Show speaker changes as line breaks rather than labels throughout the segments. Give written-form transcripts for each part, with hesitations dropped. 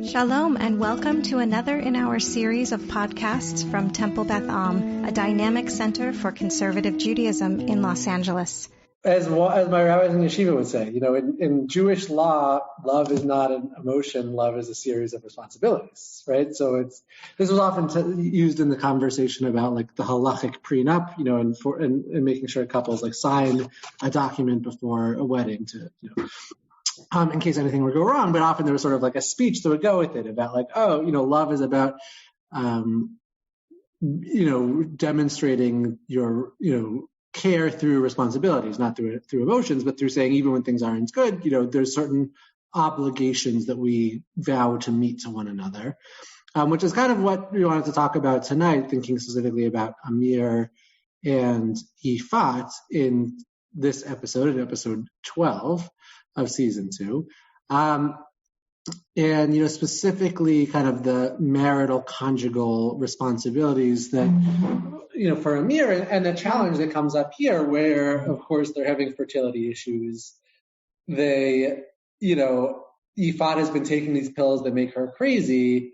Shalom and welcome to another in our series of podcasts from Temple Beth Am, a dynamic center for conservative Judaism in Los Angeles.
As my rabbis in yeshiva would say, in Jewish law, love is not an emotion, love is a series of responsibilities, right? So this was often used in the conversation about like the halachic prenup, and making sure couples like sign a document before a wedding to, in case anything would go wrong. But often there was sort of like a speech that would go with it about like, love is about, demonstrating your, care through responsibilities, not through emotions, but through saying even when things aren't good, there's certain obligations that we vow to meet to one another, which is kind of what we wanted to talk about tonight, thinking specifically about Amir and Yifat in this episode, in episode 12 of season 2. And, specifically kind of the marital conjugal responsibilities that, for Amir and the challenge that comes up here where, of course, they're having fertility issues. Yifat has been taking these pills that make her crazy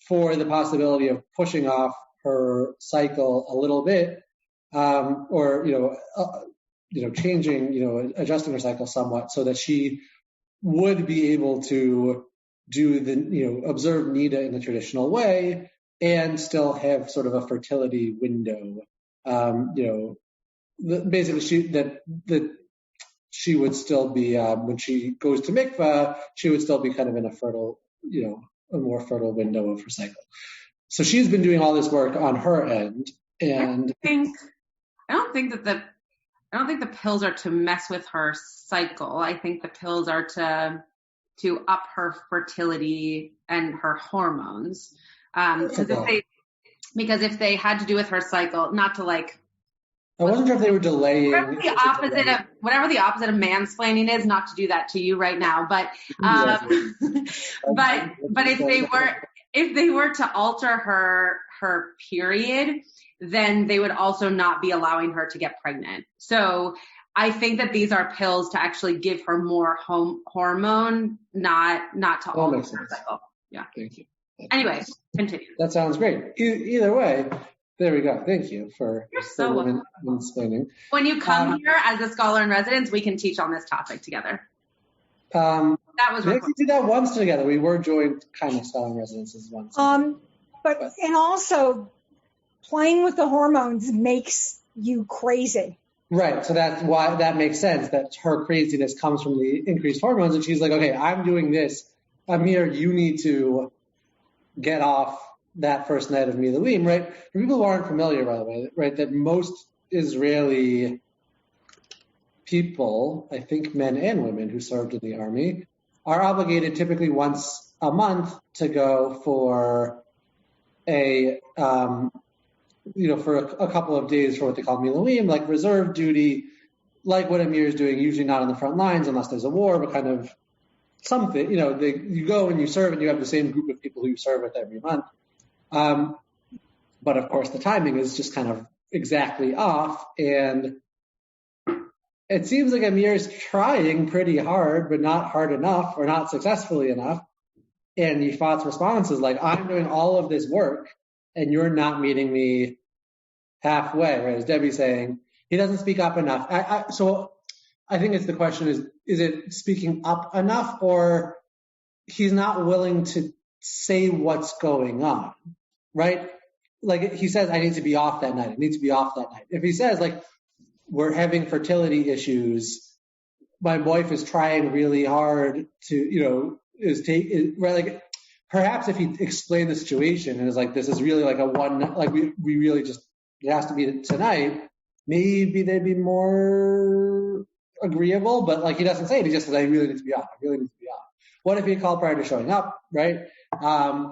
for the possibility of pushing off her cycle a little bit, changing, adjusting her cycle somewhat so that she would be able to do observe Nida in the traditional way and still have sort of a fertility window. Basically she would still be, when she goes to mikvah, she would still be kind of in a fertile, a more fertile window of her cycle. So she's been doing all this work on her end. And
I don't think the pills are to mess with her cycle. I think the pills are to up her fertility and her hormones. Because if they had to do with her cycle, not to like.
I wasn't sure if they were delaying.
Whatever the opposite of mansplaining is, not to do that to you right now. But but if they were to alter her period, then they would also not be allowing her to get pregnant. So I think that these are pills to actually give her more hormone, not to alter her cycle. Yeah.
Thank you.
Anyway, continue.
That sounds great. Either way, there we go. Thank you for explaining.
When you come here as a scholar in residence, we can teach on this topic together. That was
we actually did that once together. We were joined kind of scholar in residences once.
And also playing with the hormones makes you crazy.
Right. So that's why that makes sense that her craziness comes from the increased hormones. And she's like, okay, I'm doing this. Amir, you need to get off that first night of Miluim, right? For people who aren't familiar, by the way, right, that most Israeli people, I think men and women who served in the army, are obligated typically once a month to go for for a couple of days for what they call Miluim, like reserve duty, like what Amir is doing, usually not on the front lines unless there's a war, but kind of something, you go and you serve and you have the same group of people who you serve with every month. But of course the timing is just kind of exactly off. And it seems like Amir is trying pretty hard, but not hard enough or not successfully enough. And Yifat's response is like, I'm doing all of this work and you're not meeting me halfway, right? As Debbie's saying, he doesn't speak up enough. So I think the question is it speaking up enough or he's not willing to say what's going on, right? Like he says, I need to be off that night. If he says like, we're having fertility issues, my wife is trying really hard to, perhaps if he explained the situation and is like, this is really like we really just, it has to be tonight, maybe they'd be more agreeable, but like he doesn't say it, he just says, I really need to be off. What if he called prior to showing up, right?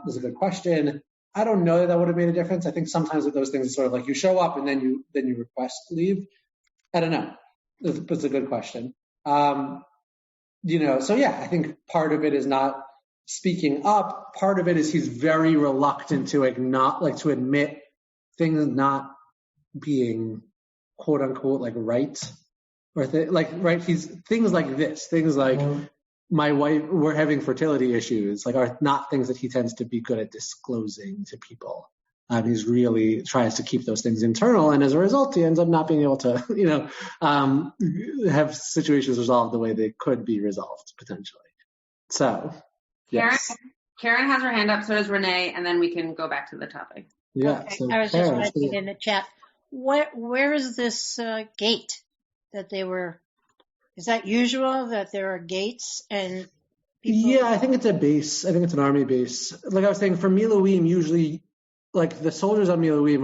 Is a good question. I don't know that would have made a difference. I think sometimes with those things, it's sort of like you show up and then you request leave. I don't know. It's a good question. So yeah, I think part of it is not speaking up. Part of it is he's very reluctant to admit things not being quote unquote like right or right. He's things like this, things like my wife, we're having fertility issues, like are not things that he tends to be good at disclosing to people. He's really tries to keep those things internal, and as a result, he ends up not being able to, have situations resolved the way they could be resolved potentially. So, yes.
Karen has her hand up, so does Renee, and then we can go back to the topic.
Yeah.
Okay.
So
I was
Karen,
just writing in the chat. Where is this gate that they were? Is that usual that there are gates and people?
Yeah, I think it's a base. I think it's an army base. Like I was saying, for Miluim, usually, like the soldiers on Miluim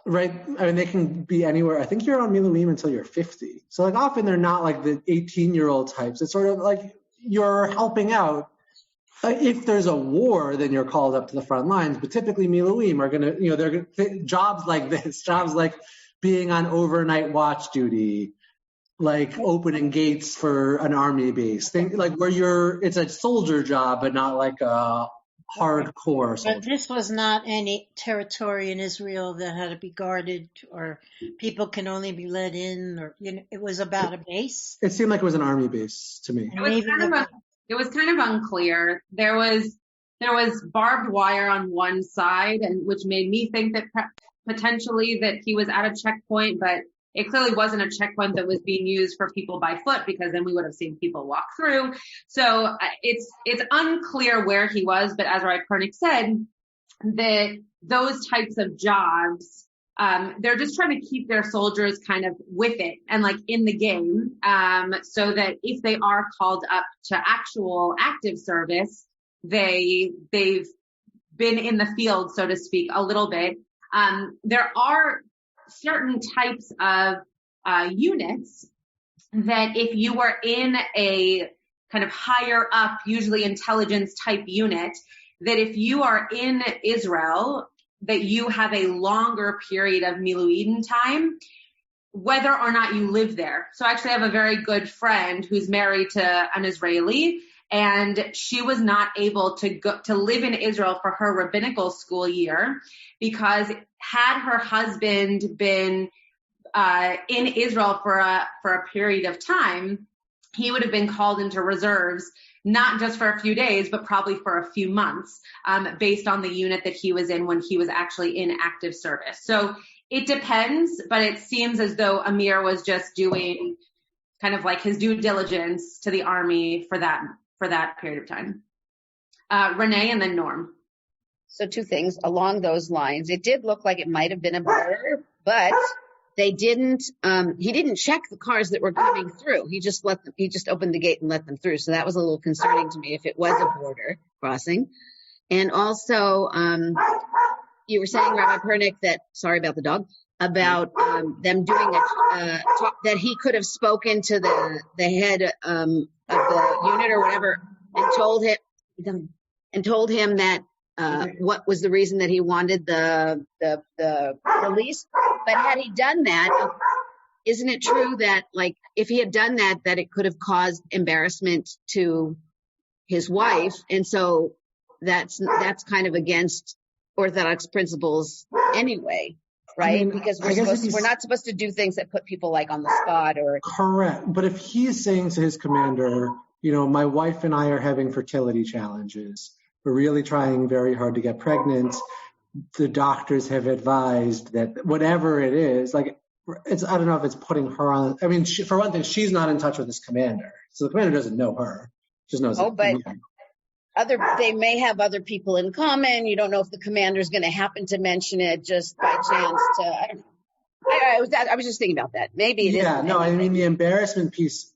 right? I mean, they can be anywhere. I think you're on Miluim until you're 50. So like often they're not like the 18-year-old types. It's sort of like you're helping out. If there's a war, then you're called up to the front lines. But typically Miluim are going to, they're jobs like this, jobs like being on overnight watch duty, like opening gates for an army base. Think like it's a soldier job, but not like a hardcore soldier.
But this was not any territory in Israel that had to be guarded, or people can only be let in, or it was about a base.
It seemed like it was an army base to me.
It was kind of unclear. There was barbed wire on one side, and which made me think that potentially that he was at a checkpoint, but it clearly wasn't a checkpoint that was being used for people by foot, because then we would have seen people walk through. So it's unclear where he was, but as Rabbi Pernick said, that those types of jobs, they're just trying to keep their soldiers kind of with it and like in the game, so that if they are called up to actual active service, they've been in the field, so to speak, a little bit. There are certain types of units that if you were in a kind of higher up, usually intelligence type unit, that if you are in Israel, that you have a longer period of Miluim time, whether or not you live there. So I actually have a very good friend who's married to an Israeli, and she was not able to go to live in Israel for her rabbinical school year, because had her husband been in Israel for a period of time, he would have been called into reserves, not just for a few days, but probably for a few months, based on the unit that he was in when he was actually in active service. So it depends, but it seems as though Amir was just doing kind of like his due diligence to the army for that period of time. Renee and then Norm.
So two things along those lines. It did look like it might have been a border, but they didn't, he didn't check the cars that were coming through. He just opened the gate and let them through. So that was a little concerning to me if it was a border crossing. And also, you were saying, Rabbi Pernick, sorry about the dog, about them doing that he could have spoken to the head of the unit or whatever and told him that what was the reason that he wanted the release. But had he done that, isn't it true that like if he had done that it could have caused embarrassment to his wife, and so that's kind of against Orthodox principles anyway, right? I mean, because we're not supposed to do things that put people like on the spot or. Correct,
but if he's saying to his commander, my wife and I are having fertility challenges. We're really trying very hard to get pregnant. The doctors have advised that whatever it is, like I don't know if it's putting her on. I mean, for one thing, she's not in touch with his commander, so the commander doesn't know her. Just knows.
Oh, but they may have other people in common. You don't know if the commander is going to happen to mention it just by chance. I don't know. I was just thinking about that. Maybe it is.
Yeah, no, I mean the embarrassment piece.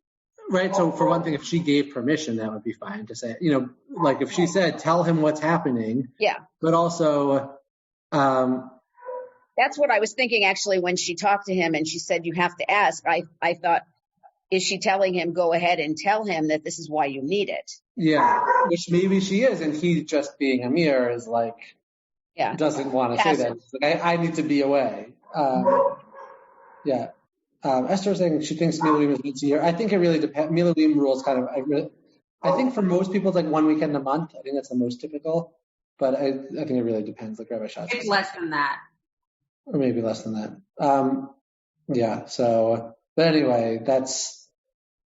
Right. So for one thing, if she gave permission, that would be fine to say, like if she said, tell him what's happening.
Yeah.
But also.
That's what I was thinking actually when she talked to him and she said, you have to ask. I thought, is she telling him, go ahead and tell him that this is why you need it?
Yeah. Which maybe she is. And he just being Amir is like, doesn't want to say that. Like, I need to be away. Yeah. Esther's saying she thinks Miluim is once a year. I think it really depends. Miluim rules kind of, I think for most people, it's like one weekend a month. I think that's the most typical, but I think it really depends, like Rabbi Schatz.
It's less than that.
Or maybe less than that. Yeah. So, but anyway, that's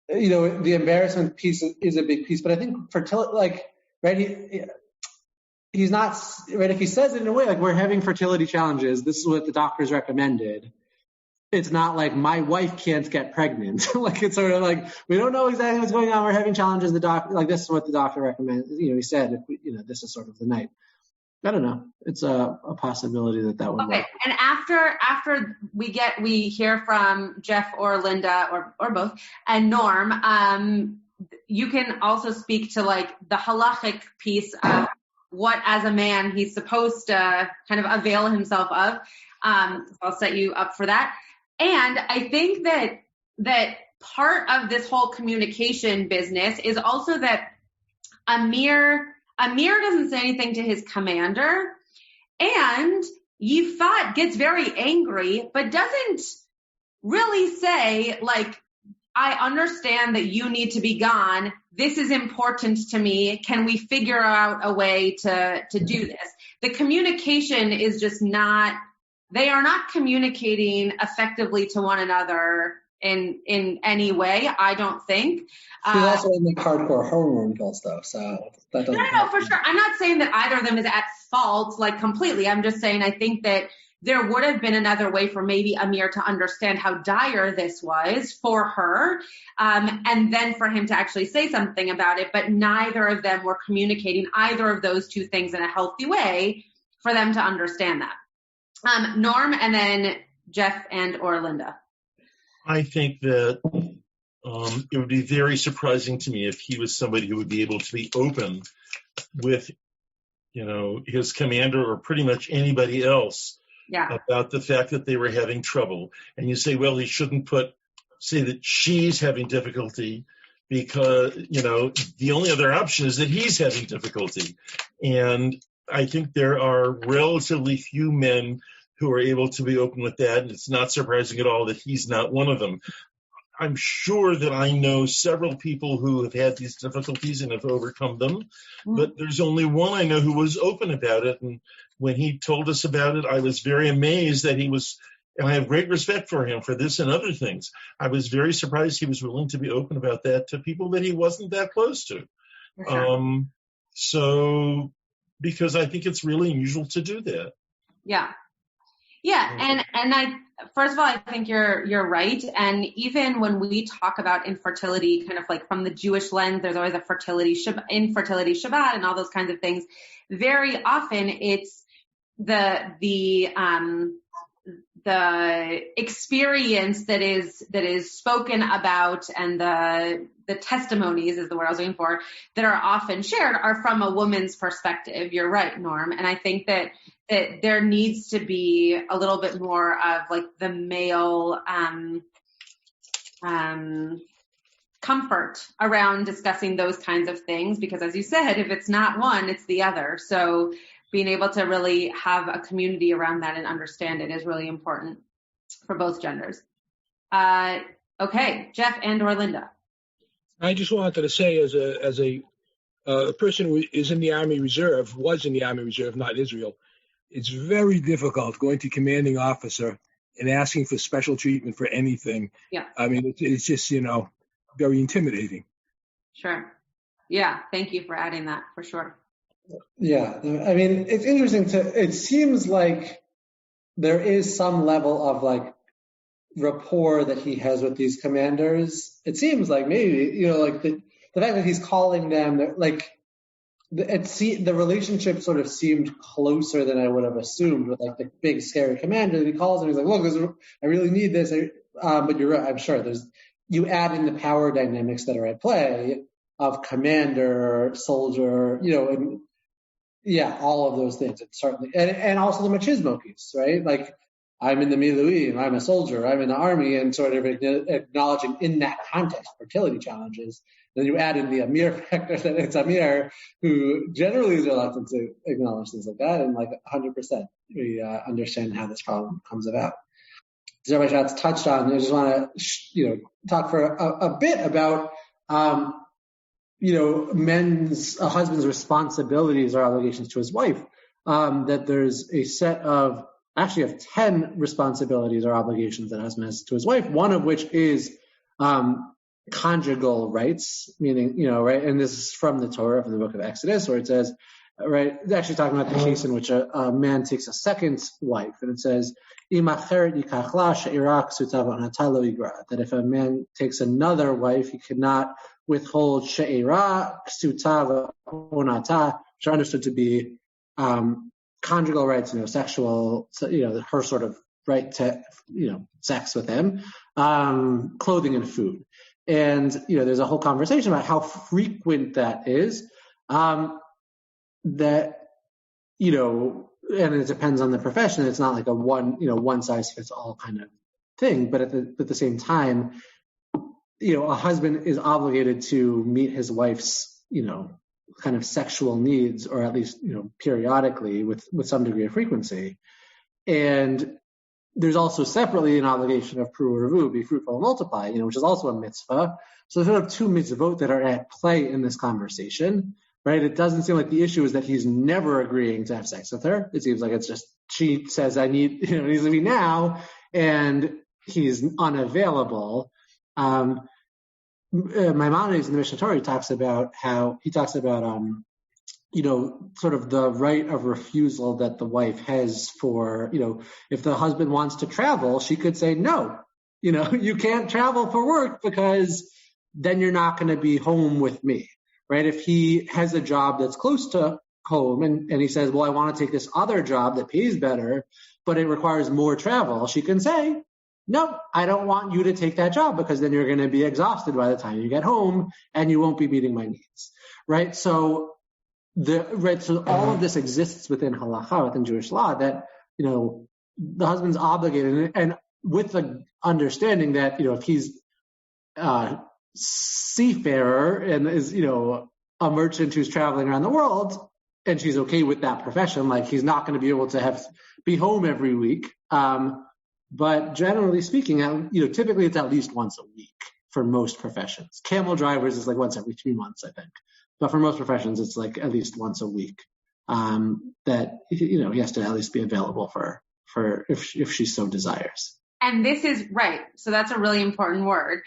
the embarrassment piece is a big piece, but I think fertility, like, right, he's not, right, if he says it in a way, like, we're having fertility challenges, this is what the doctors recommended. It's not like my wife can't get pregnant. Like, it's sort of like, we don't know exactly what's going on. We're having challenges. Like, this is what the doctor recommends. He said, this is sort of the night. I don't know. It's a possibility that would work.
And after we hear from Jeff or Linda or both and Norm, you can also speak to like the halachic piece of what as a man he's supposed to kind of avail himself of. I'll set you up for that. And I think that part of this whole communication business is also that Amir doesn't say anything to his commander, and Yifat gets very angry, but doesn't really say, like, I understand that you need to be gone. This is important to me. Can we figure out a way to do this? The communication is just not, they are not communicating effectively to one another in any way, I don't think.
She's also in the hardcore hormone pills, though, so that doesn't.
No, for sure. I'm not saying that either of them is at fault, like, completely. I'm just saying I think that there would have been another way for maybe Amir to understand how dire this was for her, and then for him to actually say something about it. But neither of them were communicating either of those two things in a healthy way for them to understand that. Norm, and then Jeff or Linda.
I think that it would be very surprising to me if he was somebody who would be able to be open with, his commander or pretty much anybody else about the fact that they were having trouble. And you say, well, he shouldn't say that she's having difficulty because, the only other option is that he's having difficulty. And I think there are relatively few men who are able to be open with that, and it's not surprising at all that he's not one of them. I'm sure that I know several people who have had these difficulties and have overcome them, but there's only one I know who was open about it, and when he told us about it, I was very amazed that he was, and I have great respect for him for this and other things. I was very surprised he was willing to be open about that to people that he wasn't that close to. Sure. So, because I think it's really unusual to do that.
Yeah. Yeah. And I, first of all, I think you're right. And even when we talk about infertility, kind of like from the Jewish lens, there's always a infertility Shabbat and all those kinds of things. Very often it's the experience that is spoken about, and the testimonies is the word I was looking for, that are often shared are from a woman's perspective. You're right, Norm. And I think that there needs to be a little bit more of like the male comfort around discussing those kinds of things, because as you said, if it's not one, it's the other. So being able to really have a community around that and understand it is really important for both genders. Okay, Jeff or Linda.
I just wanted to say, as a person who is in the Army Reserve, was in the Army Reserve, not Israel, it's very difficult going to commanding officer and asking for special treatment for anything.
Yeah. I
mean, it's just, very intimidating.
Sure. Yeah. Thank you for adding that, for sure.
Yeah. I mean, it's interesting it seems like there is some level of like rapport that he has with these commanders. It seems like maybe, like the fact that he's calling them, like, the relationship sort of seemed closer than I would have assumed with like the big scary commander. He calls him, he's like, look, I really need this. But you're right, I'm sure you add in the power dynamics that are at play of commander, soldier, and all of those things. It's certainly, and also the machismo piece, right? Like, I'm in the Miluim, I'm a soldier, I'm in the army, and sort of acknowledging in that context fertility challenges. Then you add in the Amir factor, that it's Amir who generally is reluctant to acknowledge things like that, and like 100% we understand how this problem comes about. As Rabbi Schatz touched on, I just want to talk for a bit about men's husband's responsibilities or obligations to his wife. That there's a set of 10 responsibilities or obligations that husband has to his wife, one of which is conjugal rights, meaning, right? And this is from the Torah, from the book of Exodus, where it says, right, it's actually talking about the case in which a man takes a second wife, and it says, that if a man takes another wife, he cannot withhold she'ira, ksutav, onata, which are understood to be conjugal rights, sexual, her sort of right to, sex with him, clothing and food. And, there's a whole conversation about how frequent that is, that, and it depends on the profession. It's not like a one size fits all kind of thing. But at the same time, a husband is obligated to meet his wife's, kind of sexual needs, or at least, periodically with some degree of frequency. And there's also separately an obligation of pru revu, be fruitful and multiply, which is also a mitzvah. So there's sort of two mitzvot that are at play in this conversation. Right? It doesn't seem like the issue is that he's never agreeing to have sex with her. It seems like it's just, she says, I need, it needs to be now, and he's unavailable. Maimonides in the Mishnah Torah talks about sort of the right of refusal that the wife has for, if the husband wants to travel, she could say, no, you can't travel for work because then you're not going to be home with me. Right? If he has a job that's close to home and he says, well, I want to take this other job that pays better, but it requires more travel, she can say, no, I don't want you to take that job because then you're going to be exhausted by the time you get home and you won't be meeting my needs. Right? So all of this exists within halakha, within Jewish law, that, the husband's obligated, and with the understanding that, if he's seafarer and is, a merchant who's traveling around the world, and she's okay with that profession, like he's not going to be able to be home every week. But generally speaking, typically it's at least once a week for most professions. Camel drivers is like once every 3 months, I think. But for most professions, it's like at least once a week, that, he has to at least be available for if she so desires.
And this is right. So that's a really important word,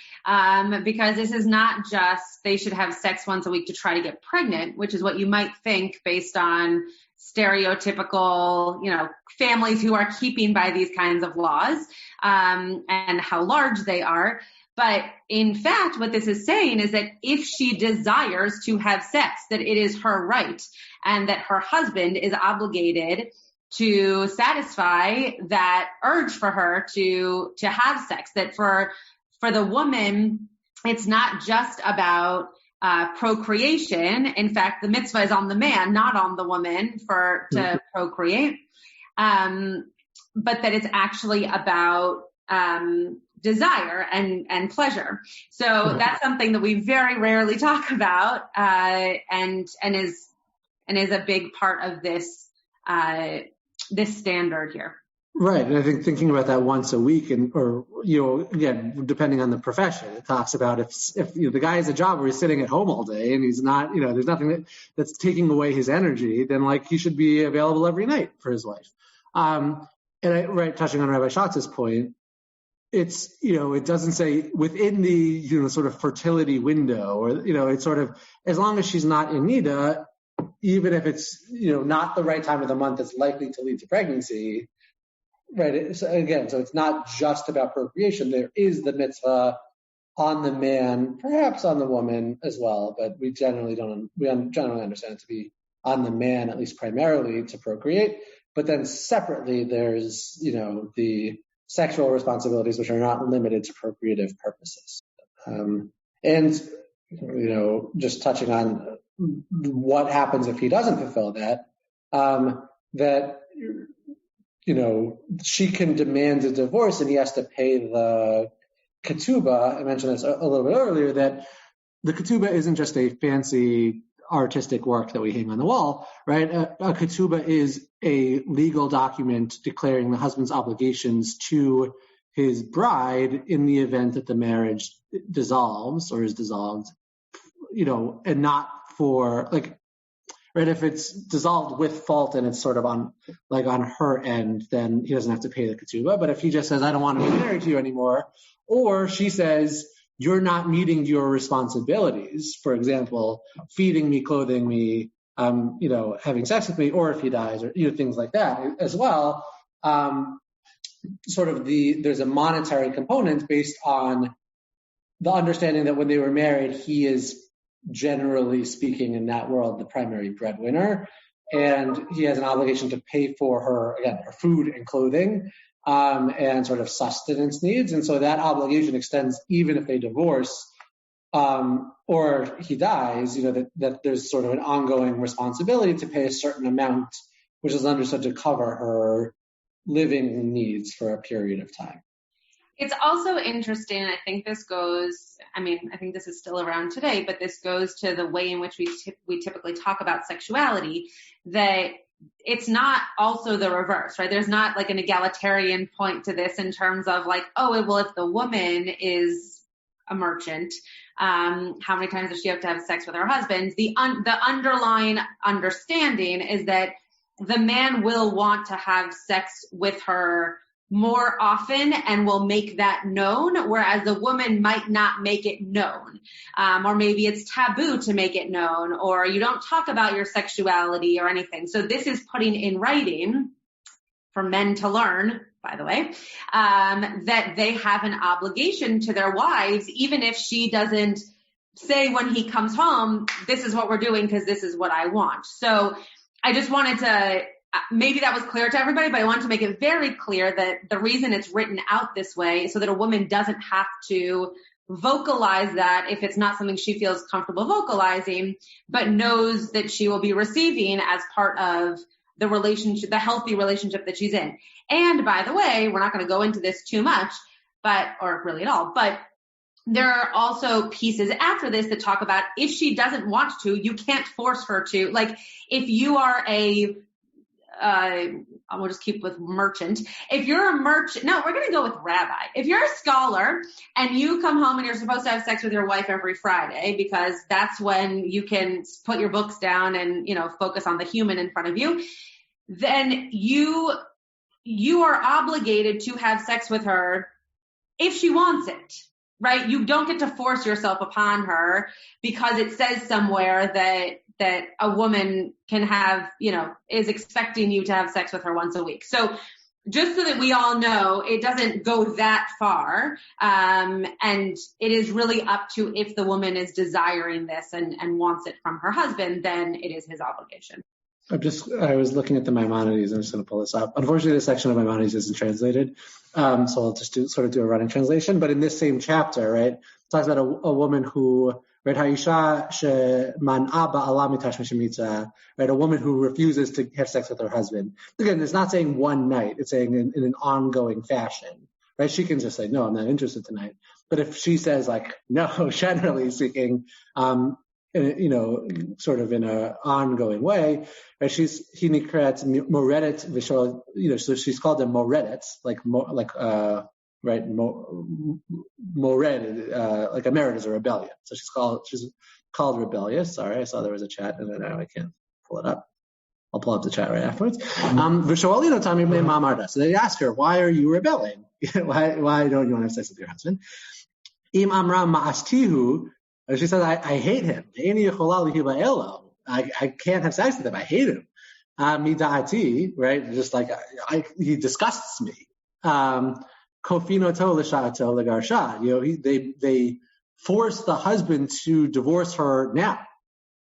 because this is not just they should have sex once a week to try to get pregnant, which is what you might think based on stereotypical, families who are keeping by these kinds of laws, and how large they are. But in fact, what this is saying is that if she desires to have sex, that it is her right, and that her husband is obligated to satisfy that urge for her to have sex. That for the woman, it's not just about procreation. In fact, the mitzvah is on the man, not on the woman to procreate. But that it's actually about desire and pleasure. So that's something that we very rarely talk about, and is a big part of this standard here.
Right. And I think thinking about that once a week, again, depending on the profession, it talks about if the guy has a job where he's sitting at home all day and he's not, there's nothing that's taking away his energy, then like he should be available every night for his wife. Touching on Rabbi Schatz's point, it's, it doesn't say within the, sort of fertility window, or, it's sort of, as long as she's not in nida, even if it's, not the right time of the month that's likely to lead to pregnancy, right? So it's not just about procreation. There is the mitzvah on the man, perhaps on the woman as well, but we generally understand it to be on the man, at least primarily, to procreate. But then separately, there's, the sexual responsibilities, which are not limited to procreative purposes. Just touching on what happens if he doesn't fulfill that, she can demand a divorce and he has to pay the ketubah. I mentioned this a little bit earlier, that the ketubah isn't just a fancy artistic work that we hang on the wall, right? A ketubah is a legal document declaring the husband's obligations to his bride in the event that the marriage dissolves or is dissolved, and not for right, if it's dissolved with fault and it's sort of on her end, then he doesn't have to pay the ketubah. But if he just says, I don't want to be married to you anymore, or she says, you're not meeting your responsibilities, for example, feeding me, clothing me, having sex with me, or if he dies, or things like that as well. There's a monetary component based on the understanding that when they were married, he is, generally speaking, in that world, the primary breadwinner, and he has an obligation to pay for her, again, her food and clothing, and sort of sustenance needs. And so that obligation extends even if they divorce, or he dies, that there's sort of an ongoing responsibility to pay a certain amount, which is understood to cover her living needs for a period of time.
It's also interesting, I think this goes, I think this is still around today, but this goes to the way in which we typically talk about sexuality, that it's not also the reverse, right? There's not like an egalitarian point to this in terms of like, if the woman is a merchant, how many times does she have to have sex with her husband? The underlying understanding is that the man will want to have sex with her more often and will make that known, whereas the woman might not make it known. Or maybe it's taboo to make it known, or you don't talk about your sexuality or anything. So this is putting in writing for men to learn, by the way, that they have an obligation to their wives, even if she doesn't say when he comes home, this is what we're doing because this is what I want. So I just wanted to, maybe that was clear to everybody, but I wanted to make it very clear that the reason it's written out this way is so that a woman doesn't have to vocalize that if it's not something she feels comfortable vocalizing, but knows that she will be receiving as part of the relationship, the healthy relationship that she's in. And by the way, we're not going to go into this too much, or really at all, but there are also pieces after this that talk about if she doesn't want to, you can't force her to. Like if you are we'll just keep with merchant. If you're a merchant, no, we're going to go with rabbi. If you're a scholar and you come home and you're supposed to have sex with your wife every Friday because that's when you can put your books down and, focus on the human in front of you, then you are obligated to have sex with her if she wants it, right? You don't get to force yourself upon her because it says somewhere that a woman can have, is expecting you to have sex with her once a week. So just so that we all know, it doesn't go that far. And it is really up to if the woman is desiring this and wants it from her husband, then it is his obligation.
I was looking at the Maimonides. I'm just going to pull this up. Unfortunately, this section of Maimonides isn't translated. So I'll just do a running translation. But in this same chapter, right, it talks about a woman who, right, Haisha sheman'a ba'ala mitash mishemitza, right, a woman who refuses to have sex with her husband. Again, it's not saying one night. It's saying in an ongoing fashion, right? She can just say, no, I'm not interested tonight. But if she says like, no, generally speaking, sort of in an ongoing way, right? She's hinikret moredet v'shol, so she's called a moredet, right, mored, like a merit is a rebellion. So she's called rebellious. Sorry, I saw there was a chat and then I can't pull it up. I'll pull up the chat right afterwards. So they ask her, why are you rebelling? why don't you want to have sex with your husband? Im amra ma'astihu. She says, I hate him. I can't have sex with him. I hate him. Mida'ati, right? Just like he disgusts me. Kofinoto l'sha'ato l'garsha. They force the husband to divorce her now.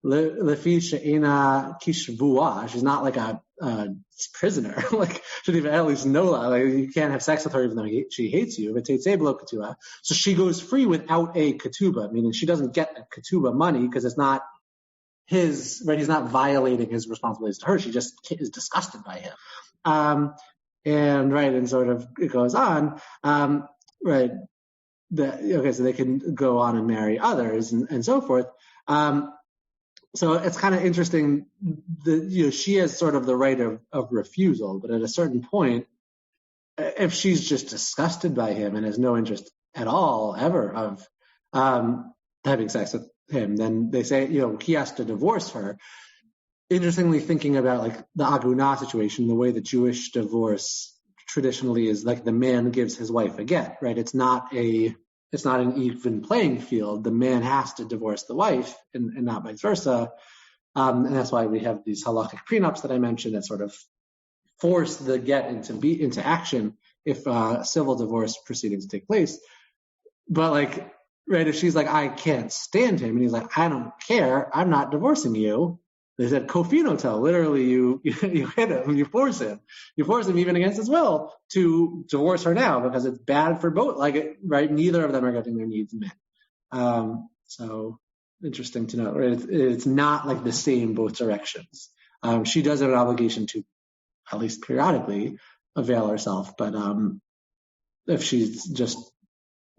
Lefi she'ena kishvua. She's not like a prisoner. Like should even at least know that. Like you can't have sex with her even though she hates you. But teitzei b'lo ketubah. So she goes free without a ketubah, meaning she doesn't get a ketubah money because it's not his. Right? He's not violating his responsibilities to her. She just is disgusted by him. And sort of it goes on. Right. So they can go on and marry others and so forth. So it's kind of interesting that, she has sort of the right of refusal, but at a certain point, if she's just disgusted by him and has no interest at all ever of having sex with him, then they say, he has to divorce her. Interestingly, thinking about like the agunah situation, the way the Jewish divorce traditionally is like the man gives his wife a get, right? It's not a it's not an even playing field. The man has to divorce the wife and not vice versa. And that's why we have these halakhic prenups that I mentioned that sort of force the get into action if civil divorce proceedings take place. But like, right, if she's like, I can't stand him, and he's like, I don't care, I'm not divorcing you. They said kofinotel, literally you hit him, you force him even against his will to divorce her now because it's bad for both. Like, right, neither of them are getting their needs met. So interesting to note. Right? It's not like the same both directions. She does have an obligation to, at least periodically, avail herself. But if she's just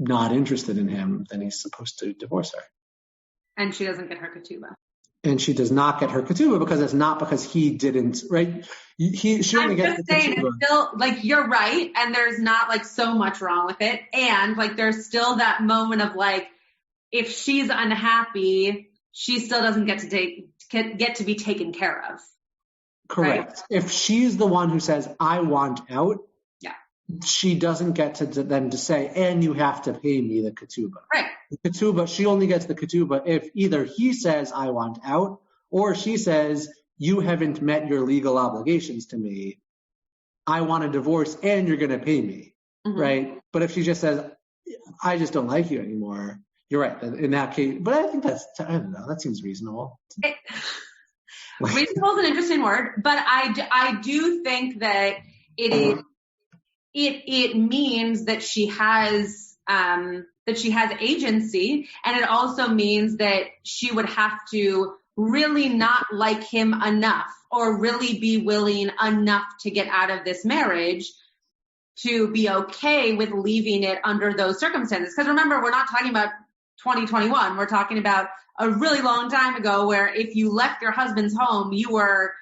not interested in him, then he's supposed to divorce her.
And she doesn't get her ketubah.
And she does not get her ketubah because it's not because he didn't, right? She only gets the ketubah.
It's still, like, you're right, and there's not, like, so much wrong with it. And, like, there's still that moment of, like, if she's unhappy, she still doesn't get to be taken care of.
Correct. Right? If she's the one who says, I want out, she doesn't get to then to say, and you have to pay me the ketubah.
Right.
The ketubah, she only gets the ketubah if either he says, I want out, or she says, you haven't met your legal obligations to me. I want a divorce and you're going to pay me. Mm-hmm. Right. But if she just says, I just don't like you anymore, you're right. In that case, but I think I don't know, that seems reasonable.
Reasonable is an interesting word, but I do think that it is. It means that she has agency, and it also means that she would have to really not like him enough or really be willing enough to get out of this marriage to be okay with leaving it under those circumstances. Because remember, we're not talking about 2021. We're talking about a really long time ago where if you left your husband's home, you were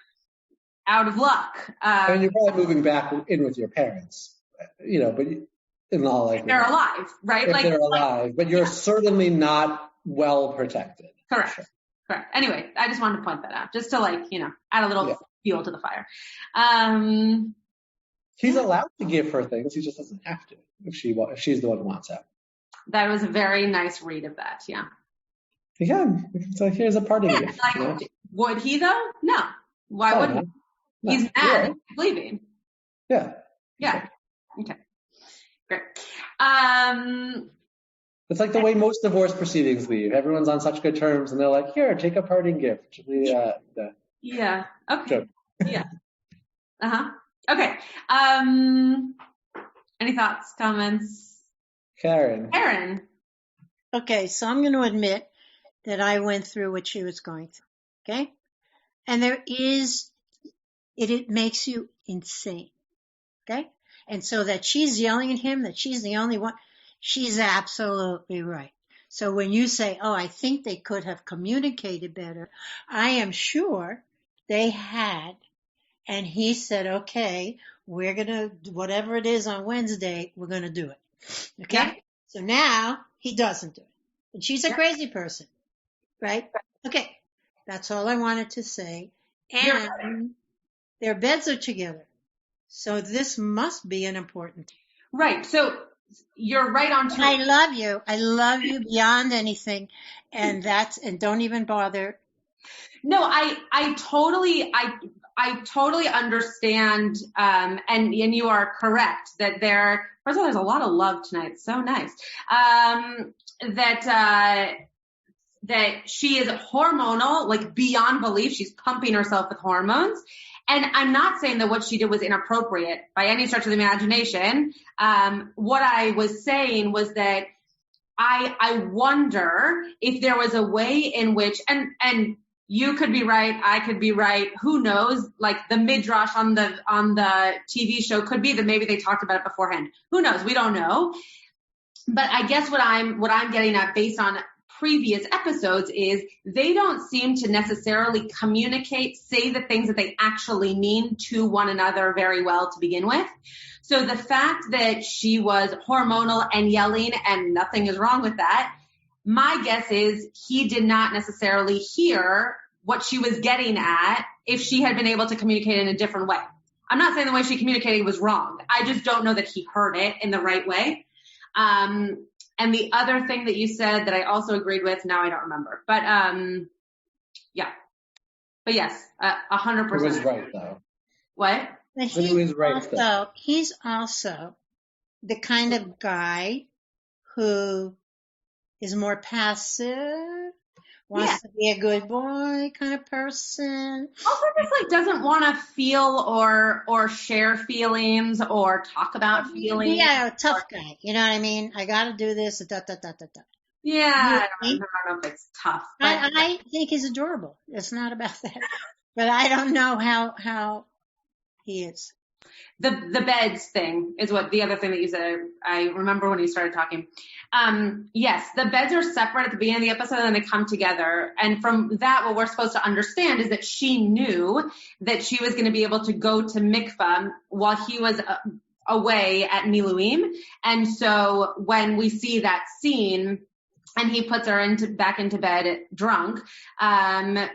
out of luck.
And you're probably moving back in with your parents. But in all likelihood,
they're alive, right?
If they're alive, but you're certainly not protected.
Correct. Sure. Correct. Anyway, I just wanted to point that out, just to add a little fuel to the fire.
He's allowed to give her things; he just doesn't have to if she's the one who wants out.
That was a very nice read of that. Yeah.
Again, it's like here's a party gift.
Would he though? No. Why wouldn't he? He's mad. He's leaving.
Yeah.
Yeah. Okay. Great.
It's like the way most divorce proceedings leave. Everyone's on such good terms, and they're like, "Here, take a parting gift."
Yeah. Okay.
Joke.
Yeah. Okay. Any thoughts, comments?
Karen.
Okay, so I'm going to admit that I went through what she was going through. Okay, and it makes you insane. Okay. And so that she's yelling at him, that she's the only one, she's absolutely right. So when you say, I think they could have communicated better, I am sure they had. And he said, okay, we're going to, whatever it is on Wednesday, we're going to do it. Okay? Yeah. So now he doesn't do it. And she's a crazy person, right? Okay. That's all I wanted to say. And their beds are together. So this must be an important thing.
Right. So you're right on track.
I love you beyond anything. And don't even bother.
No, I totally understand. And you are correct that first of all, there's a lot of love tonight. It's so nice. That she is hormonal, like beyond belief. She's pumping herself with hormones. And I'm not saying that what she did was inappropriate by any stretch of the imagination. What I was saying was that I wonder if there was a way in which, and you could be right, I could be right, who knows? Like the midrash on the TV show could be that maybe they talked about it beforehand. Who knows? We don't know. But I guess what I'm getting at based on previous episodes is they don't seem to necessarily say the things that they actually mean to one another very well to begin with. So the fact that she was hormonal and yelling, and nothing is wrong with that, my guess is he did not necessarily hear what she was getting at if she had been able to communicate in a different way. I'm not saying the way she communicated was wrong. I just don't know that he heard it in the right way. And the other thing that you said that I also agreed with, now I don't remember. But yeah. But yes, 100%.
He was right, though.
What?
But he's also the kind of guy who is more passive, wants to be a good boy kind of person.
Also just like doesn't want to feel or share feelings or talk about feelings.
Yeah, a tough guy. You know what I mean? I got to do this.
Yeah, I don't know if it's tough. But
I think he's adorable. It's not about that. But I don't know how he is.
The beds thing is what the other thing that you said. I remember when you started talking. Yes, the beds are separate at the beginning of the episode and then they come together. And from that, what we're supposed to understand is that she knew that she was going to be able to go to mikvah while he was away at Miluim. And so when we see that scene and he puts her back into bed drunk,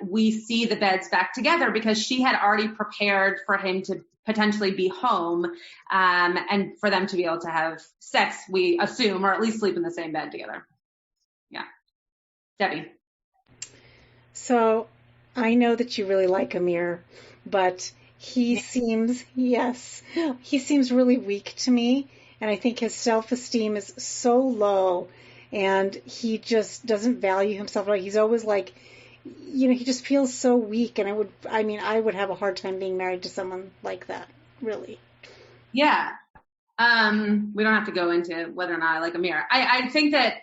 we see the beds back together because she had already prepared for him to potentially be home, and for them to be able to have sex, we assume, or at least sleep in the same bed together. Yeah. Debbie.
So I know that you really like Amir, but he seems really weak to me. And I think his self-esteem is so low and he just doesn't value himself. Like he's always like, he just feels so weak, and I would have a hard time being married to someone like that, really.
Yeah. We don't have to go into whether or not I like Amir. I think that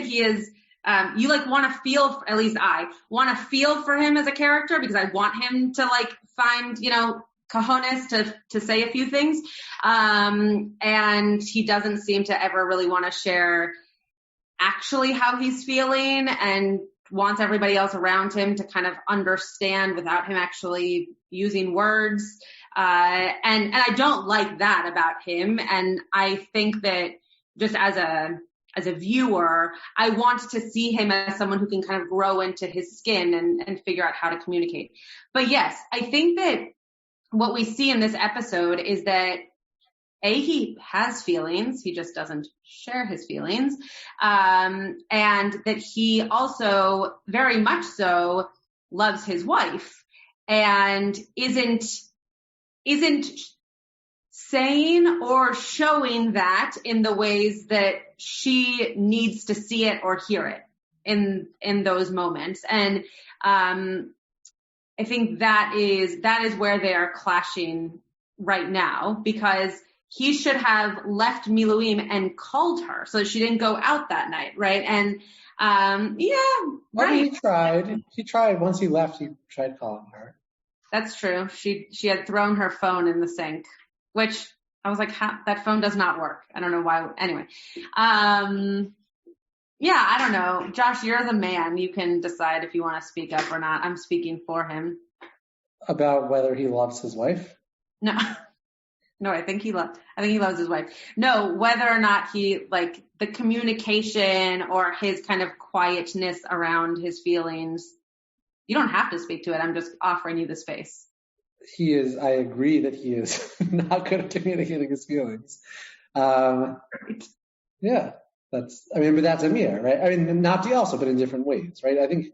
he is, you like want to feel, at least I want to feel for him as a character because I want him to like find, cojones to say a few things. And he doesn't seem to ever really want to share actually how he's feeling and wants everybody else around him to kind of understand without him actually using words. And I don't like that about him. And I think that just as a viewer, I want to see him as someone who can kind of grow into his skin and figure out how to communicate. But yes, I think that what we see in this episode is that he has feelings. He just doesn't share his feelings. And that he also very much so loves his wife and isn't saying or showing that in the ways that she needs to see it or hear it in those moments. And, I think that is where they are clashing right now, because he should have left Miluim and called her so she didn't go out that night, right? And right.
He tried. Once he left, he tried calling her.
That's true. She had thrown her phone in the sink, which I was like, that phone does not work. I don't know why. Anyway, I don't know. Josh, you're the man. You can decide if you want to speak up or not. I'm speaking for him. About
whether he loves his wife?
No, I think he loves his wife. No, whether or not he, like, the communication or his kind of quietness around his feelings. You don't have to speak to it. I'm just offering you the space.
I agree that he is not good at communicating his feelings. Yeah, but that's Amir, right? I mean, Nati also, but in different ways, right? I think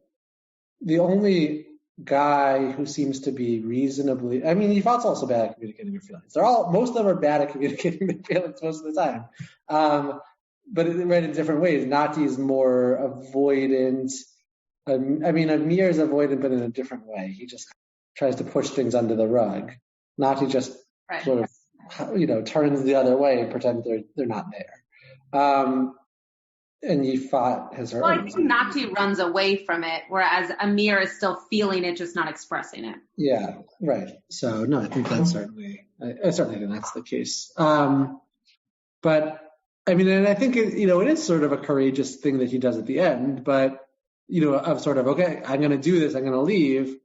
the only guy who seems to be reasonably, Yifat's also bad at communicating their feelings. Most of them are bad at communicating their feelings most of the time. But in different ways. Nati is more avoidant. Amir is avoidant, but in a different way. He just tries to push things under the rug. Nati just sort of, turns the other way and pretends they're not there. And Yifat has her own.
I think Nati runs away from it, whereas Amir is still feeling it, just not expressing it.
Yeah, right. So, no, I think that's I certainly think that's the case. But, and I think, it is sort of a courageous thing that he does at the end, but, of sort of, okay, I'm going to do this, I'm going to leave.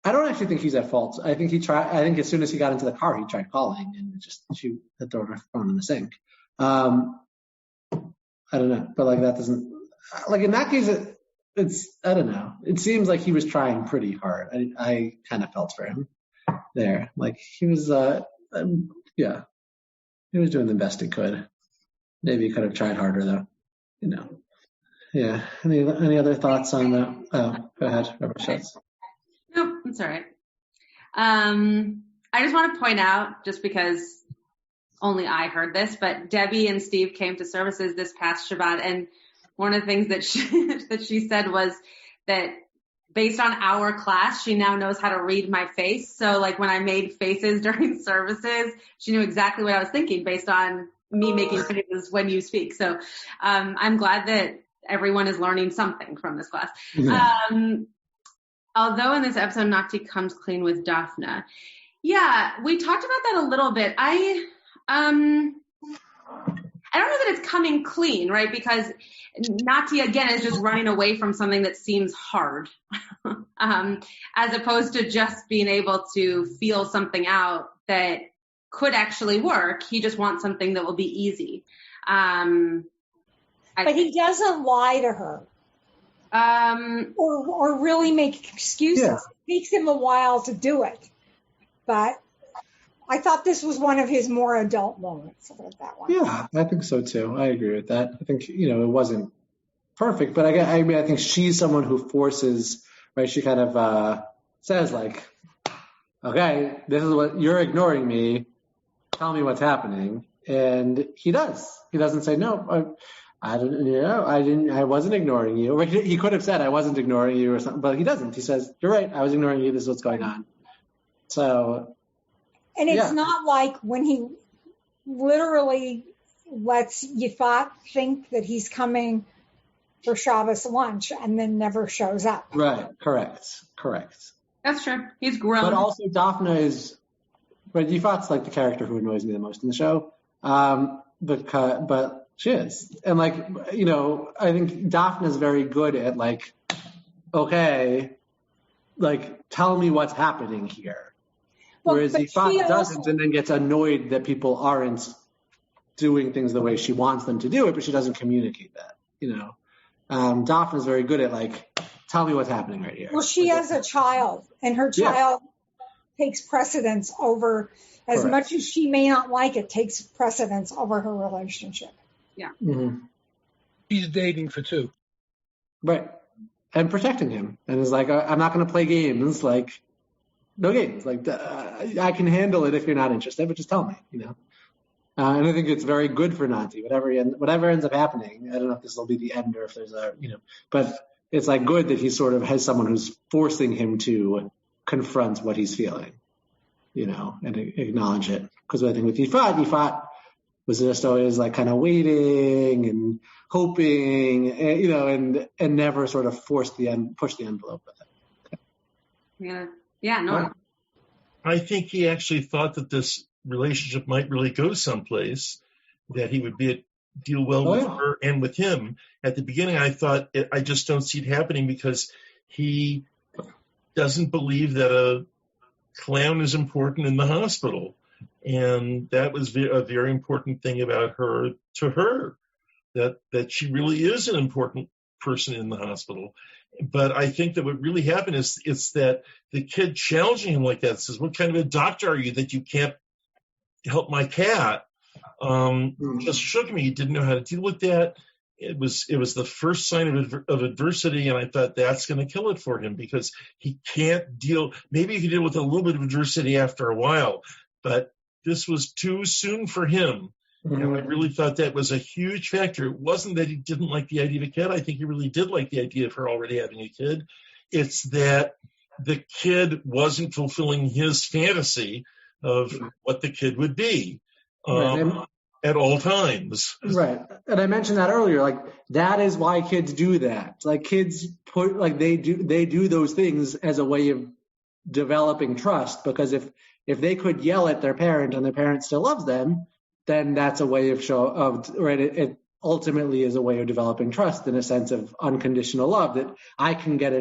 I don't actually think he's at fault. I think as soon as he got into the car, he tried calling and she had thrown her phone in the sink. I don't know, but that doesn't, in that case, I don't know. It seems like he was trying pretty hard. I kind of felt for him there. He was, he was doing the best he could. Maybe he could have tried harder though, you know. Yeah. Any other thoughts on that? Oh, go ahead, Robert Schultz.
Nope, that's all right. I just want to point out, just because only I heard this, but Debbie and Steve came to services this past Shabbat, and one of the things that she said was that based on our class, she now knows how to read my face. So like when I made faces during services, she knew exactly what I was thinking based on me making faces when you speak. So I'm glad that everyone is learning something from this class.
Yeah.
Although in this episode, Nati comes clean with Daphne. Yeah, we talked about that a little bit. I don't know that it's coming clean, right? Because Nati, again, is just running away from something that seems hard, as opposed to just being able to feel something out that could actually work. He just wants something that will be easy.
But he doesn't lie to her. Or really make excuses.
Yeah.
It takes him a while to do it. But I thought this was one of his more adult moments. That one.
Yeah, I think so too. I agree with that. I think, it wasn't perfect, but I think she's someone who forces, right? She kind of says like, okay, this is what you're ignoring me. Tell me what's happening. And he does. He doesn't say, no, I wasn't ignoring you. Or he could have said, I wasn't ignoring you or something, but he doesn't. He says, you're right. I was ignoring you. This is what's going on. So.
And it's not like when he literally lets Yifat think that he's coming for Shabbos lunch and then never shows up.
Right. Correct.
That's true. He's grown.
But also Daphne but Yifat's like the character who annoys me the most in the show. But she is. And I think Daphne is very good at okay, tell me what's happening here. Whereas Yifat doesn't, and then gets annoyed that people aren't doing things the way she wants them to do it, but she doesn't communicate that, Daphne is very good at tell me what's happening right here.
Well, she has a child, and her child takes precedence over, as much as she may not like it, takes precedence over her relationship.
Yeah.
Mm-hmm.
She's dating for two.
Right. And protecting him. And is I'm not going to play games. No games. I can handle it if you're not interested, but just tell me, And I think it's very good for Nati. Whatever ends up happening, I don't know if this will be the end or if there's but it's good that he sort of has someone who's forcing him to confront what he's feeling, and acknowledge it. Because I think with Yifat was just always kind of waiting and hoping, and never sort of push the envelope with it.
Yeah. Yeah, no.
I think he actually thought that this relationship might really go someplace, that he would deal well with her and with him. At the beginning, I thought, I just don't see it happening because he doesn't believe that a clown is important in the hospital. And that was a very important thing about her to her, that she really is an important person in the hospital. But I think that what really happened is that the kid challenging him like that says, what kind of a doctor are you that you can't help my cat? Just shook me. He didn't know how to deal with that. It was the first sign of adversity, and I thought that's going to kill it for him because he can't deal. Maybe he could deal with a little bit of adversity after a while, but this was too soon for him. Mm-hmm. And I really thought that was a huge factor. It wasn't that he didn't like the idea of a kid. I think he really did like the idea of her already having a kid. It's that the kid wasn't fulfilling his fantasy of what the kid would be at all times.
Right. And I mentioned that earlier, that is why kids do that. Kids they do those things as a way of developing trust, because if they could yell at their parent and their parent still loves them, then that's a way it ultimately is a way of developing trust in a sense of unconditional love, that I can get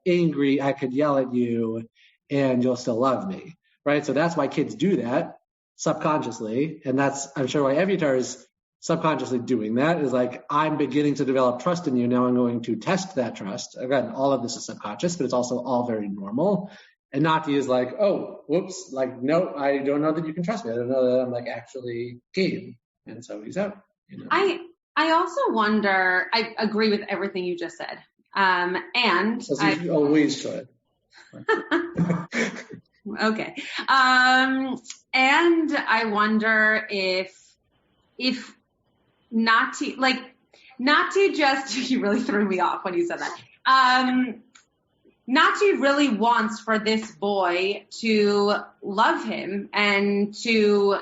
angry, I could yell at you and you'll still love me. Right. So that's why kids do that subconsciously. And that's, I'm sure, why Evitar is subconsciously doing that, is I'm beginning to develop trust in you. Now I'm going to test that trust. Again, all of this is subconscious, but it's also all very normal. And Nati is oh, whoops, no, I don't know that you can trust me. I don't know that I'm actually game. And so he's out. You know?
I also wonder, I agree with everything you just said. And
you always should.
Okay. And I wonder if Nati just, you really threw me off when you said that. Nati really wants for this boy to love him and to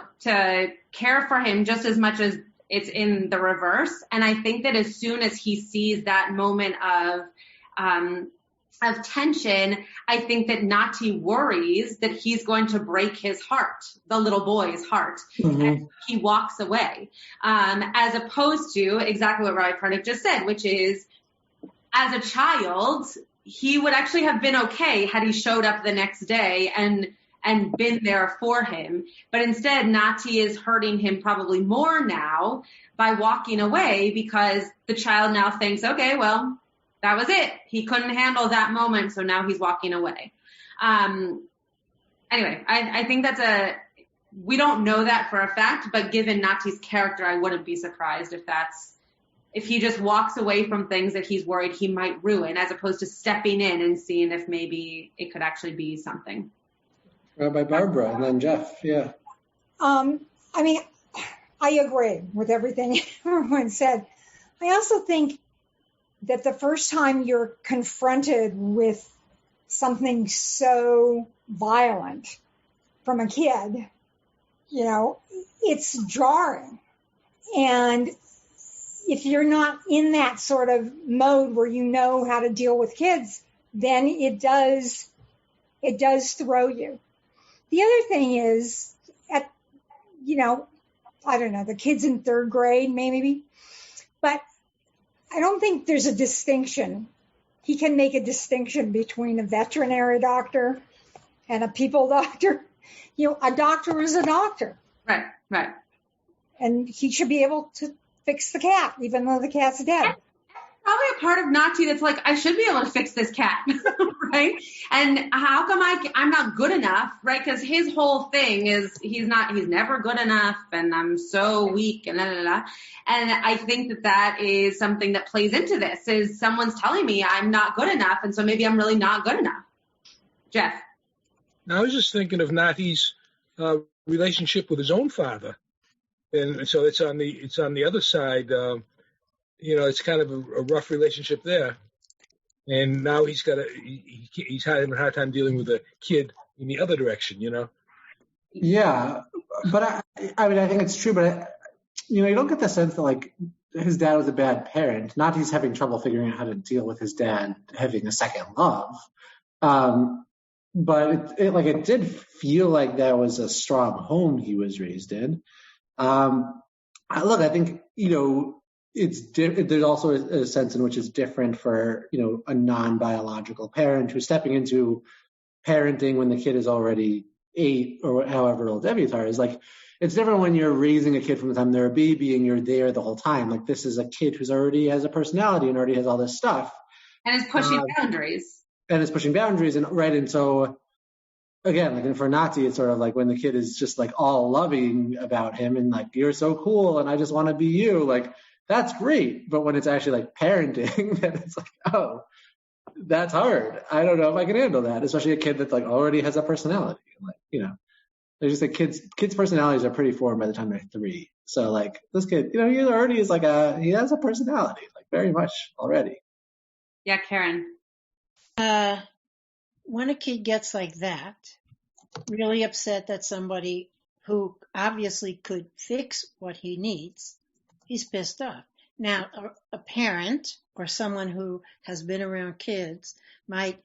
care for him just as much as it's in the reverse. And I think that as soon as he sees that moment of tension, I think that Nati worries that he's going to break his heart, the little boy's heart.
Mm-hmm.
And he walks away, as opposed to exactly what Rabbi Pernick just said, which is, as a child, he would actually have been okay had he showed up the next day and been there for him. But instead, Nati is hurting him probably more now by walking away, because the child now thinks, okay, well, that was it. He couldn't handle that moment, so now he's walking away. Anyway, I think we don't know that for a fact, but given Nati's character, I wouldn't be surprised if he just walks away from things that he's worried he might ruin, as opposed to stepping in and seeing if maybe it could actually be something.
Rabbi Barbara and then Jeff, yeah.
I mean, I agree with everything everyone said. I also think that the first time you're confronted with something so violent from a kid, you know, it's jarring. And if you're not in that sort of mode where you know how to deal with kids, then it does throw you. The other thing is, I don't know, the kid's in third grade maybe, but I don't think there's a distinction. He can make a distinction between a veterinary doctor and a people doctor. You know, a doctor is a doctor.
Right.
And he should be able to fix the cat, even though the cat's dead.
Probably a part of Nati that's like, I should be able to fix this cat, right? And how come I'm not good enough, right? Because his whole thing is he's never good enough, and I'm so weak, and And I think that is something that plays into this, is someone's telling me I'm not good enough, and so maybe I'm really not good enough. Jeff?
Now, I was just thinking of Nati's relationship with his own father, and so it's on the other side. It's kind of a rough relationship there. And now he's having a hard time dealing with a kid in the other direction, you know?
Yeah, but I mean, I think it's true, but you don't get the sense that like his dad was a bad parent. Not he's having trouble figuring out how to deal with his dad having a second love. But it did feel like that was a strong home he was raised in. I think, there's also a sense in which it's different for, a non-biological parent who's stepping into parenting when the kid is already 8 or however old Eviatar is. Like, it's different when you're raising a kid from the time they're a baby and you're there the whole time. Like, this is a kid who's already has a personality and already has all this stuff.
And is pushing boundaries.
And so, again, like for Nati, it's sort of like when the kid is just like all loving about him and like, you're so cool and I just want to be you. Like, that's great. But when it's actually like parenting, then it's like, oh, that's hard. I don't know if I can handle that, especially a kid that like already has a personality. Like, there's just like kids' personalities are pretty formed by the time they're 3. So like this kid, he already is like he has a personality, like very much already.
Yeah, Karen.
When a kid gets like that, really upset that somebody who obviously could fix what he needs, he's pissed off. Now, a parent or someone who has been around kids might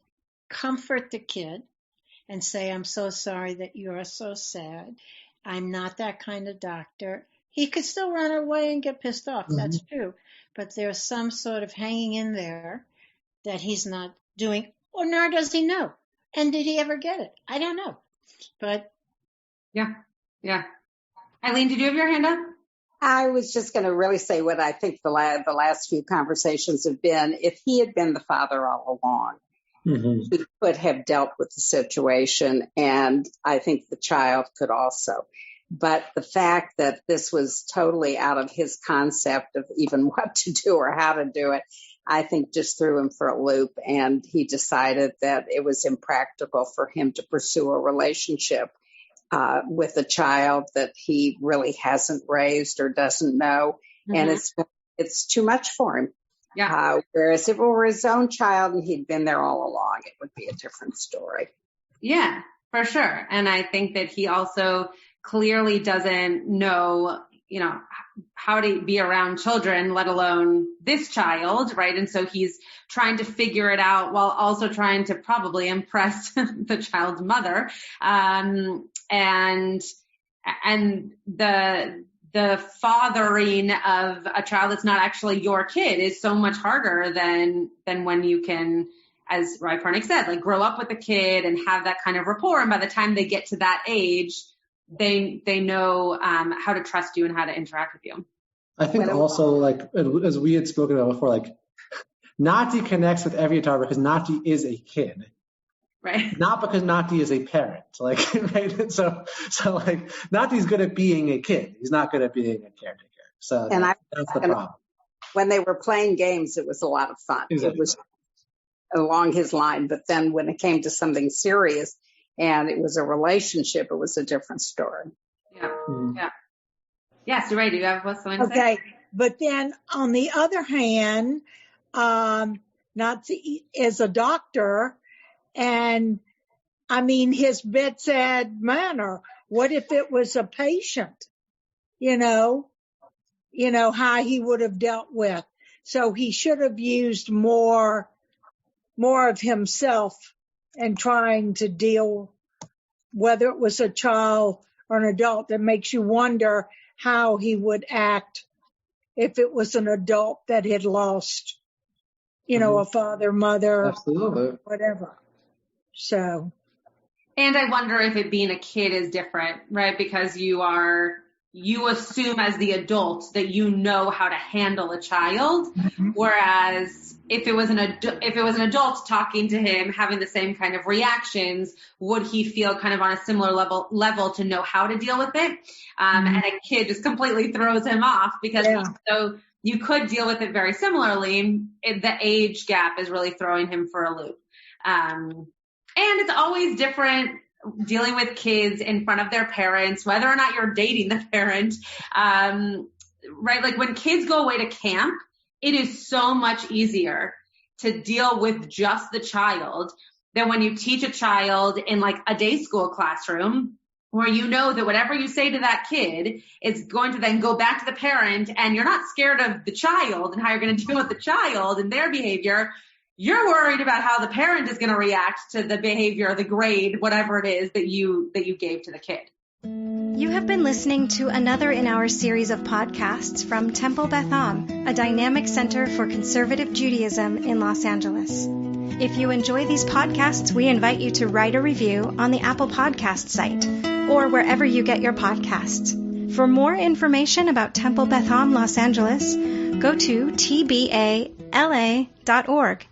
comfort the kid and say, I'm so sorry that you're so sad. I'm not that kind of doctor. He could still run away and get pissed off. Mm-hmm. That's true. But there's some sort of hanging in there that he's not doing, or nor does he know. And did he ever get it? I don't know. But
yeah. Eileen, did you have your hand up?
I was just going to really say what I think the last few conversations have been. If he had been the father all along, mm-hmm. he could have dealt with the situation, and I think the child could also. But the fact that this was totally out of his concept of even what to do or how to do it, I think just threw him for a loop. And he decided that it was impractical for him to pursue a relationship with a child that he really hasn't raised or doesn't know. And it's too much for him.
Yeah.
Whereas if it were his own child and he'd been there all along, it would be a different story.
Yeah, for sure. And I think that he also clearly doesn't know, how to be around children, let alone this child, right? And so he's trying to figure it out while also trying to probably impress the child's mother. And the fathering of a child that's not actually your kid is so much harder than when you can, as Rabbi Pernick said, like grow up with a kid and have that kind of rapport. And by the time they get to that age, they know how to trust you and how to interact with you.
I think also, like, as we had spoken about before, like, Nati connects with Eviatar because Nati is a kid.
Right.
Not because Nati is a parent. Like, right? So like, Nati's good at being a kid. He's not good at being a caretaker. So that's the problem.
When they were playing games, it was a lot of fun.
Exactly.
It was along his line. But then when it came to something serious and it was a relationship, it was a different story.
Yeah. Yeah. Yes, you're right. Do you have something to say?
Okay. But then on the other hand, Nazi is a doctor, and I mean, his bedside manner, what if it was a patient, how he would have dealt with. So he should have used more of himself and trying to deal, whether it was a child or an adult. That makes you wonder how he would act if it was an adult that had lost, a father, mother,
absolutely,
whatever. So.
And I wonder if it being a kid is different, right? Because you assume as the adult that you know how to handle a child, whereas if it was an adult talking to him, having the same kind of reactions, would he feel kind of on a similar level to know how to deal with it? And a kid just completely throws him off because so you could deal with it very similarly. The age gap is really throwing him for a loop. And it's always different dealing with kids in front of their parents, whether or not you're dating the parent, right? Like when kids go away to camp, it is so much easier to deal with just the child than when you teach a child in like a day school classroom where you know that whatever you say to that kid is going to then go back to the parent, and you're not scared of the child and how you're going to deal with the child and their behavior. You're worried about how the parent is going to react to the behavior, the grade, whatever it is that you gave to the kid.
You have been listening to another in our series of podcasts from Temple Beth Am, a dynamic center for conservative Judaism in Los Angeles. If you enjoy these podcasts, we invite you to write a review on the Apple Podcast site or wherever you get your podcasts. For more information about Temple Beth Am Los Angeles, go to tbala.org.